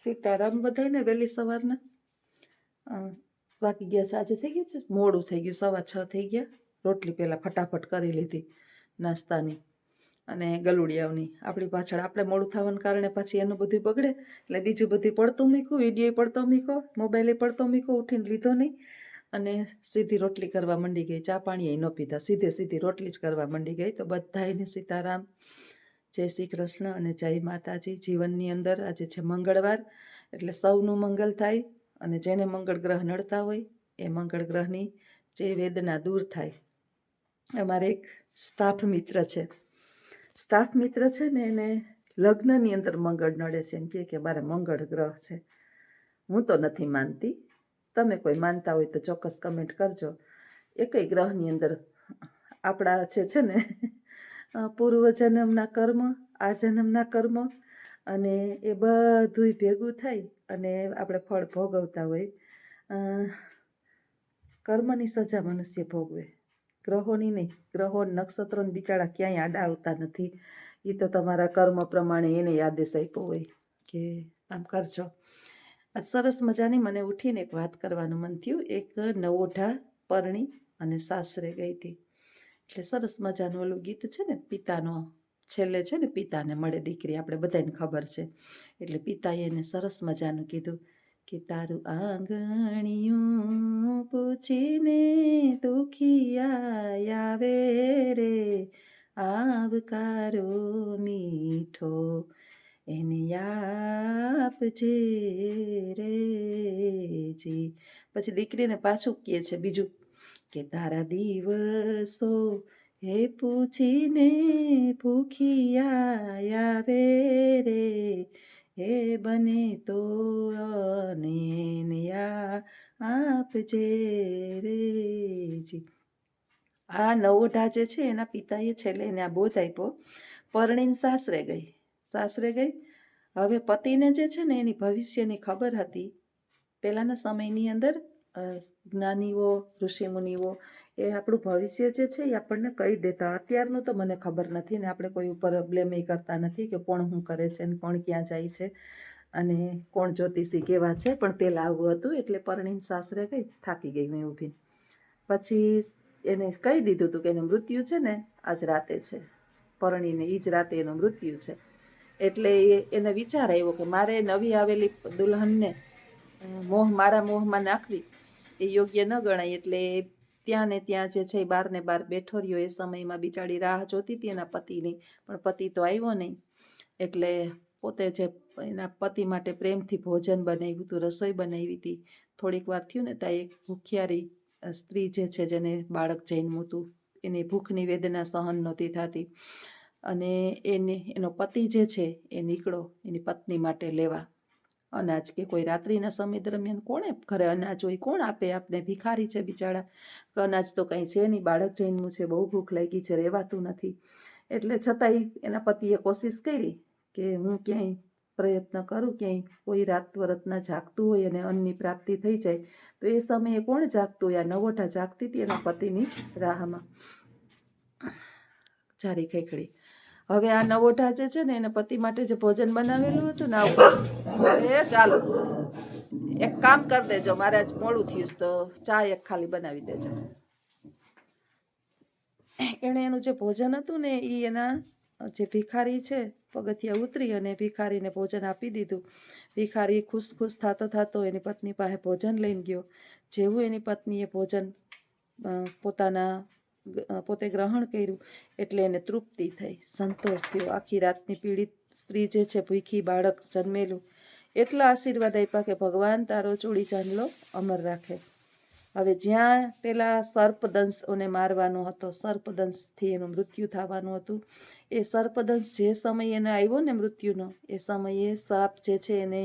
સીતારામ બધાને વહેલી સવારના વાગી ગયા છે. આજે થઈ ગયું છે મોડું થઈ ગયું, 6:15 થઈ ગયા. રોટલી પહેલાં ફટાફટ કરી લીધી નાસ્તાની અને ગલુડિયાઓની. આપણી પાછળ આપણે મોડું થવાને કારણે પછી એનું બધું બગડે, એટલે બીજું બધું પડતું મૂક્યું, વિડીયો પડતો મૂક્યો, મોબાઈલે પડતો મૂક્યો, ઉઠીને લીધો નહીં અને સીધી રોટલી કરવા માંડી ગઈ. ચા પાણી ન પીધા, સીધી રોટલી જ કરવા માંડી ગઈ. તો બધાયને સીતારામ, જય શ્રી કૃષ્ણ અને જય માતાજી. જીવનની અંદર આજે છે મંગળવાર, એટલે સૌનું મંગલ થાય અને જેને મંગળ ગ્રહ નડતા હોય એ મંગળ ગ્રહની જે વેદના દૂર થાય. અમારે એક સ્ટાફ મિત્ર છે ને એને લગ્નની અંદર મંગળ નડે છે. એમ કે મારે મંગળ ગ્રહ છે. હું તો નથી માનતી, તમે કોઈ માનતા હોય તો ચોક્કસ કમેન્ટ કરજો. એકય ગ્રહની અંદર આપણા છે ને પૂર્વ જન્મના કર્મ, આ જન્મના કર્મ અને એ બધુંય ભેગું થાય અને આપણે ફળ ભોગવતા હોય. કર્મની સજા મનુષ્ય ભોગવે, ગ્રહોની નહીં. ગ્રહો નક્ષત્રોને બિચારા ક્યાંય આડા આવતા નથી. એ તો તમારા કર્મ પ્રમાણે એને આદેશ આપ્યો હોય કે આમ કરજો. આ સરસ મજાની મને ઉઠીને એક વાત કરવાનું મન થયું. એક નવોઢા પરણી અને સાસરે ગઈ હતી. એટલે સરસ મજાનું ઓલું ગીત છે ને, પિતાનો છેલ્લે છે ને પિતાને મળે દીકરી, આપણે બધાને ખબર છે. એટલે પિતાએ એને સરસ મજાનું કીધું કે તારું આંગણિયું પૂછીને દુખિયા આવે રે, આવકારો મીઠો એને આપજે રે જી. પછી દીકરીને પાછું કહે છે બીજું કે તારા દિવસો હે પૂછીને ભૂખિયા આવે રે, હે બને તો અને આપજે રે જી. આ નવોઢા જે છે એના પિતાએ છેલ્લે એને આ બોધ આપ્યો. પરણીને સાસરે ગઈ. હવે પતિને જે છે ને એની ભવિષ્યની ખબર હતી. પહેલાના સમયની અંદર જ્ઞાનીઓ, ઋષિમુનિઓ એ આપણું ભવિષ્ય જે છે એ આપણને કહી દેતા. અત્યારનું તો મને ખબર નથી ને આપણે કોઈ ઉપર બ્લેમ કરતા નથી કે કોણ શું કરે છે ને કોણ ક્યાં જાય છે અને કોણ જ્યોતિષી કેવા છે. પણ પહેલાં આવું હતું. એટલે પરણીને સાસરે ગઈ, થાકી ગઈ મેં ઊભી. પછી એને કહી દીધું હતું કે એનું મૃત્યુ છે ને આજ રાતે છે. પરણીને એ જ રાતે એનું મૃત્યુ છે. એટલે એને વિચાર આવ્યો કે મારે નવી આવેલી દુલ્હનને મારા મોહમાં નાખવી એ યોગ્ય ન ગણાય. એટલે ત્યાં ને ત્યાં જે છે બાર ને બાર બેઠો રહ્યો. એ સમયમાં બિચારી રાહ જોતી હતી એના પતિની, પણ પતિ તો આવ્યો નહીં. એટલે પોતે જે એના પતિ માટે પ્રેમથી ભોજન બનાવ્યું હતું, રસોઈ બનાવી હતી. થોડીક વાર થયું ને ત્યાં એક ભૂખ્યારી સ્ત્રી જે છે જેને બાળક જન્મ્યું હતું, એની ભૂખની વેદના સહન નહોતી થતી અને એનો પતિ જે છે એ નીકળો એની પત્ની માટે લેવા અનાજ. કે કોઈ રાત્રિના સમય દરમિયાન કોણે ઘરે અનાજ હોય, કોણ આપે આપને? ભિખારી છે બિચારા, અનાજ તો કંઈ છે નહીં, બાળક જન્મ્યું છે, બહુ ભૂખ લાગી છે, રહેવાતું નથી. એટલે છતાંય એના પતિએ કોશિશ કરી કે હું ક્યાંય પ્રયત્ન કરું, ક્યાંય કોઈ રાત વરતના જાગતું હોય અને અન્નની પ્રાપ્તિ થઈ જાય. તો એ સમયે કોણ જાગતું હોય? આ નવોઢા જાગતી હતી એના પતિની રાહમાં. જારી ખેખડી. હવે આ નવોઢા જે છે ને એના પતિ માટે જે ભોજન બનાવેલું હતું ને આવું, ચાલો એક કામ કરી દેજો, મારે આજ મોડું થયું તો ચા એક ખાલી બનાવી દેજો. એને એનું જે ભોજન હતું ને એ એના જે ભિખારી છે પગથિયા ઉતરી અને ભિખારીને ભોજન આપી દીધું. ભિખારી ખુશ થતો એની પત્ની પાસે ભોજન લઈને ગયો. જેવું એની પત્નીએ ભોજન પોતે ગ્રહણ કર્યું એટલે એને તૃપ્તિ થઈ, સંતોષ થયો. આખી રાતની પીડિત સ્ત્રી જે છે, ભૂખી, બાળક જન્મેલું, એટલા આશીર્વાદ આપ્યા કે ભગવાન તારો ચોળી ચાંદલો અમર રાખે. હવે જ્યાં પેલા સર્પદંશને મારવાનો હતો, સર્પદંશથી એનું મૃત્યુ થવાનું હતું, એ સર્પદંશ જે સમયે એને આવ્યો ને મૃત્યુનો, એ સમયે સાપ જે છે એને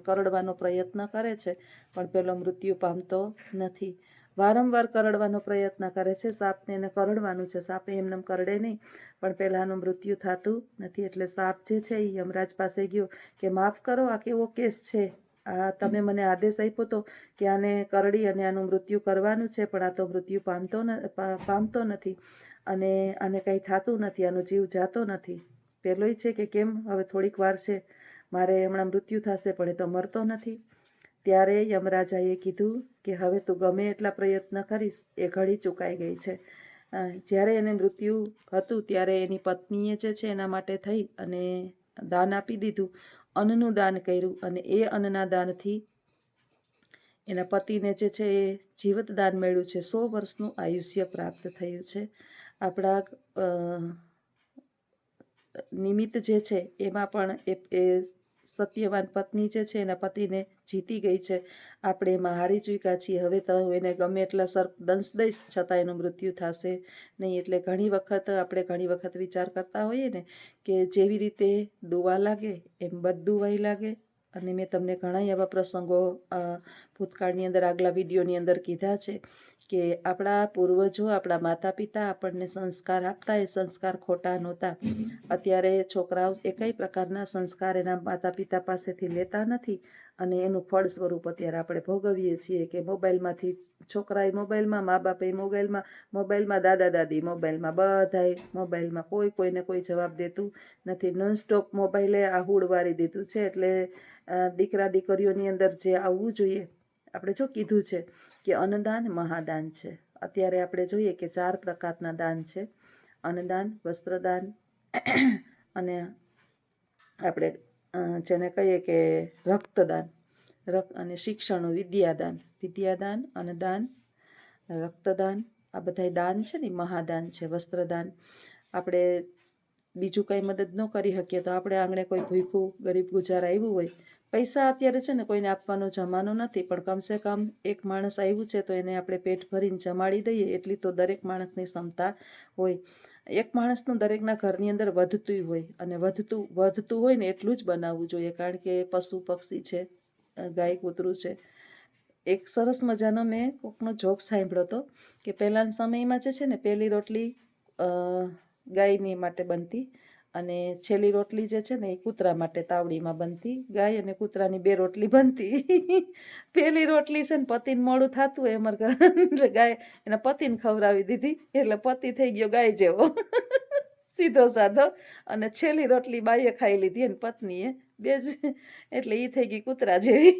કરડવાનો પ્રયત્ન કરે છે પણ પેલો મૃત્યુ પામતો નથી. વારંવાર કરડવાનો પ્રયત્ન કરે છે, સાપને એને કરડવાનું છે. સાપે એમને કરડે નહીં પણ પહેલાંનું મૃત્યુ થતું નથી. એટલે સાપ જે છે એ યમરાજ પાસે ગયો કે માફ કરો, આ કેવો કેસ છે? આ તમે મને આદેશ આપ્યો હતો કે આને કરડી અને આનું મૃત્યુ કરવાનું છે, પણ આ તો મૃત્યુ પામતો નથી અને આને કંઈ થતું નથી, આનો જીવ જાતો નથી. પહેલોય છે કે કેમ હવે થોડીક વાર છે, મારે હમણાં મૃત્યુ થશે પણ એ તો મરતો નથી. ત્યારે યમરાજાએ કીધું કે હવે તું ગમે એટલા પ્રયત્ન કરીશ એ ઘડી ચૂકાઈ ગઈ છે. જ્યારે એને મૃત્યુ હતું ત્યારે એની પત્નીએ જે છે એના માટે થઈ અને દાન આપી દીધું, અન્નનું દાન કર્યું અને એ અન્નના દાનથી એના પતિને જે છે એ જીવત દાન મળ્યું છે. 100 વર્ષનું આયુષ્ય પ્રાપ્ત થયું છે. આપણા નિમિત્ત જે છે એમાં પણ એ સત્યવાન પત્ની જે છે એના પતિને જીતી ગઈ છે. આપણે એમાં હારી ચૂક્યા છીએ. હવે તો એને ગમે એટલા સર્પ દંશ દઈશ છતાં એનું મૃત્યુ થશે નહીં. એટલે આપણે ઘણી વખત વિચાર કરતા હોઈએ ને કે જેવી રીતે દુવા લાગે એમ બધું વહી લાગે. અને મેં તમને ઘણા એવા પ્રસંગો ભૂતકાળની અંદર આગલા વિડીયોની અંદર કીધા છે કે આપણા પૂર્વજો, આપણા માતા પિતા આપણને સંસ્કાર આપતા, એ સંસ્કાર ખોટા નહોતા. અત્યારે છોકરાઓ એકઈ પ્રકારના સંસ્કાર એના માતા પિતા પાસેથી લેતા નથી અને એનું ફળ સ્વરૂપ અત્યારે આપણે ભોગવીએ છીએ કે મોબાઈલમાંથી છોકરાએ મોબાઈલમાં, મા બાપે મોબાઈલમાં, દાદા દાદી મોબાઈલમાં, બધાય મોબાઈલમાં, કોઈને કોઈ જવાબ દેતું નથી. નોનસ્ટોપ મોબાઈલે આહુડ વારી દીધું છે. એટલે દીકરા દીકરીઓની અંદર જે આવવું જોઈએ, આપણે જો કીધું છે કે અન્નદાન મહાદાન છે. અત્યારે આપણે જોઈએ કે 4 પ્રકારના દાન છે: અન્નદાન, વસ્ત્રદાન અને આપણે જેને કહીએ કે રક્તદાન, અને શિક્ષણનું વિદ્યાદાન, અન્નદાન, રક્તદાન, આ બધા દાન છે ને મહાદાન છે. વસ્ત્રદાન, આપણે બીજું કંઈ મદદ ન કરી શકીએ તો આપણે આંગણે કોઈ ભૂખ્યું ગરીબ ગુજાર આવ્યું હોય, પૈસા અત્યારે છે ને કોઈને આપવાનો જમાનો નથી, પણ કમસે કમ એક માણસ આવ્યું છે તો એને આપણે પેટ ભરીને જમાડી દઈએ એટલી તો દરેક માણસની ક્ષમતા હોય. એક માણસનું દરેકના ઘરની અંદર વધતું હોય, અને વધતું હોય ને એટલું જ બનાવવું જોઈએ, કારણ કે પશુ પક્ષી છે, ગાય કૂતરું છે. એક સરસ મજાનો મેં કોકનો જોક સાંભળ્યો હતો કે પહેલાના સમયમાં જે છે ને પહેલી રોટલી ગાયની માટે બનતી અને છેલ્લી રોટલી જે છે ને એ કૂતરા માટે તાવડીમાં બનતી. ગાય અને કૂતરાની 2 રોટલી બનતી. પહેલી રોટલી છે ને પતિને મોડું થતું હોય અમારે ગાય એના પતિને ખવડાવી દીધી, એટલે પતિ થઈ ગયો ગાય જેવો સીધો સાધો. અને છેલ્લી રોટલી બાઈએ ખાઈ લીધી અને પત્નીએ એટલે એ થઈ ગઈ કૂતરા જેવી.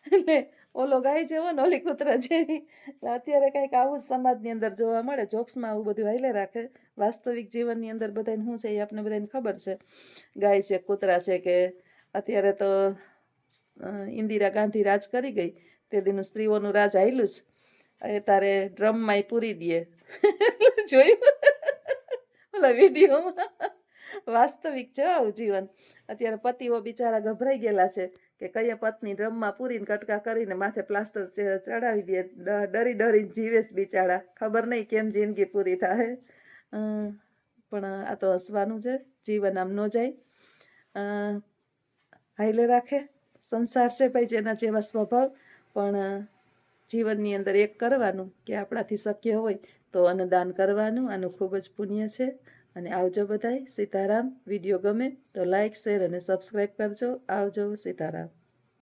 એટલે ઓલો ગાય જેવો ને ઓલી કૂતરા જેવી. એટલે અત્યારે કંઈક આવું જ સમાજની અંદર જોવા મળે. જોક્સમાં આવું બધું હાલે રાખે. વાસ્તવિક જીવનની અંદર બધાને શું છે એ આપણે બધાને ખબર છે. ગાય છે, કૂતરા છે, કે અત્યારે તો ઇન્દિરા ગાંધી રાજ કરી ગઈ તે દીનું સ્ત્રીઓનું રાજ હાલ્યું છે. એ તારે ડ્રમમાં પૂરી દે જોયું ઓલા વિડીયોમાં. વાસ્તવિક છે આવું જીવન. અત્યારે પતિઓ બિચારા ગભરાઈ ગયેલા છે કે કઈ પત્ની ડ્રમમાં પૂરીને કટકા કરીને માથે પ્લાસ્ટર ચડાવી દે. ડરીને જીવેશ બિચારા. ખબર નહીં કેમ જિંદગી પૂરી થાય. પણ આ તો હસવાનું છે. જીવન આમ ન જાય, હાઈલે રાખે. સંસાર છે ભાઈ, જેના જેવા સ્વભાવ. પણ જીવનની અંદર એક કરવાનું કે આપણાથી શક્ય હોય તો અન્નદાન કરવાનું. આનું ખૂબ જ પુણ્ય છે. અને આવજો બધાય. સીતારામ. વિડીયો ગમે તો લાઈક, શેર અને સબસ્ક્રાઈબ કરજો. આવજો. સીતારામ.